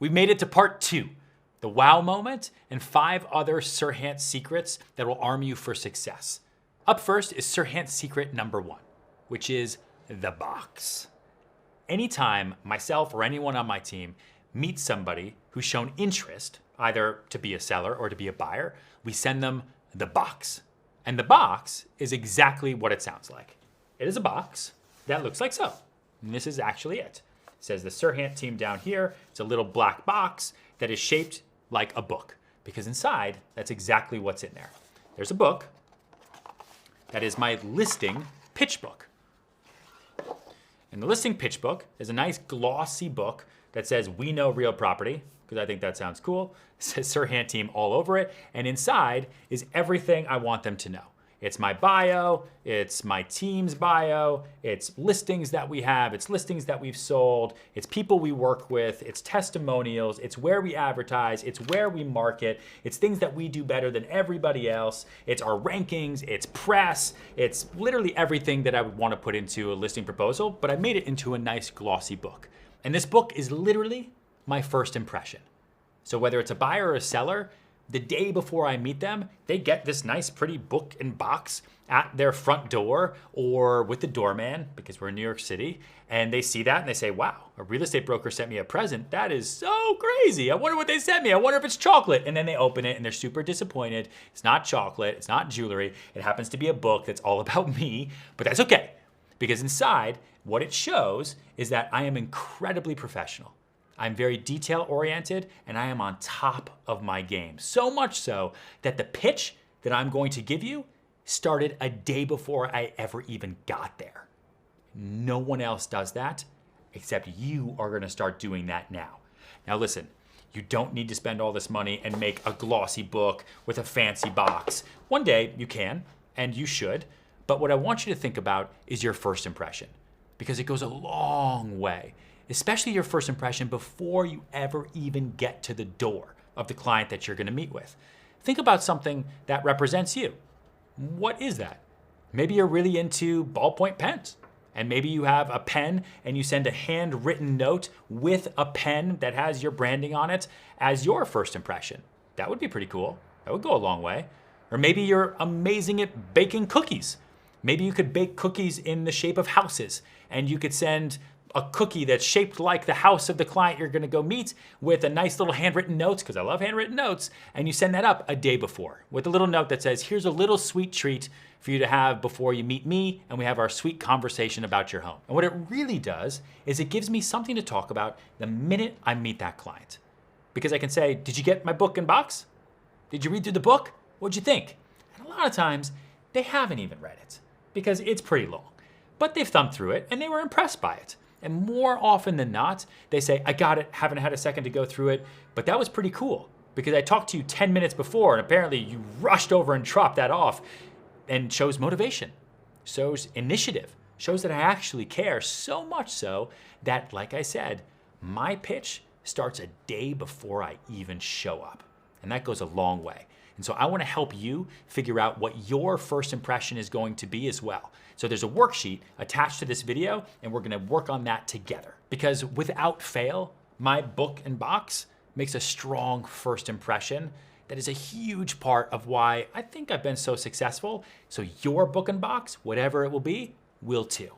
We've made it to part 2, the wow moment and 5 other Serhant secrets that will arm you for success. Up first is Serhant secret number 1, which is the box. Anytime myself or anyone on my team meets somebody who's shown interest, either to be a seller or to be a buyer, we send them the box. And the box is exactly what it sounds like. It is a box that looks like so. And this is actually it. It says the Serhant team down here. It's a little black box that is shaped like a book, because inside, that's exactly what's in there. There's a book that is my listing pitch book. And the listing pitch book is a nice glossy book that says "We Know Real Property," because I think that sounds cool. It says Serhant team all over it. And inside is everything I want them to know. It's my bio, it's my team's bio, it's listings that we have, it's listings that we've sold, it's people we work with, it's testimonials, it's where we advertise, it's where we market, it's things that we do better than everybody else, it's our rankings, it's press, it's literally everything that I would want to put into a listing proposal, but I made it into a nice glossy book. And this book is literally my first impression. So whether it's a buyer or a seller, the day before I meet them, they get this nice pretty book and box at their front door or with the doorman, because we're in New York City, and they see that and they say, wow, a real estate broker sent me a present. That is so crazy. I wonder what they sent me. I wonder if it's chocolate. And then they open it and they're super disappointed. It's not chocolate. It's not jewelry. It happens to be a book that's all about me, but that's okay. Because inside, what it shows is that I am incredibly professional. I'm very detail oriented and I am on top of my game. So much so that the pitch that I'm going to give you started a day before I ever even got there. No one else does that except you are gonna start doing that now. Now listen, you don't need to spend all this money and make a glossy book with a fancy box. One day you can and you should, but what I want you to think about is your first impression, because it goes a long way. Especially your first impression before you ever even get to the door of the client that you're gonna meet with. Think about something that represents you. What is that? Maybe you're really into ballpoint pens, and maybe you have a pen and you send a handwritten note with a pen that has your branding on it as your first impression. That would be pretty cool. That would go a long way. Or maybe you're amazing at baking cookies. Maybe you could bake cookies in the shape of houses, and you could send a cookie that's shaped like the house of the client you're gonna go meet with a nice little handwritten notes, because I love handwritten notes, and you send that up a day before with a little note that says, here's a little sweet treat for you to have before you meet me and we have our sweet conversation about your home. And what it really does is it gives me something to talk about the minute I meet that client. Because I can say, did you get my book and box? Did you read through the book? What'd you think? And a lot of times they haven't even read it because it's pretty long, but they've thumbed through it and they were impressed by it. And more often than not, they say, I got it, haven't had a second to go through it, but that was pretty cool because I talked to you 10 minutes before and apparently you rushed over and dropped that off, and shows motivation, shows initiative, shows that I actually care, so much so that, like I said, my pitch starts a day before I even show up. And that goes a long way. And so I wanna help you figure out what your first impression is going to be as well. So there's a worksheet attached to this video and we're gonna work on that together. Because without fail, my book and box makes a strong first impression that is a huge part of why I think I've been so successful. So your book and box, whatever it will be, will too.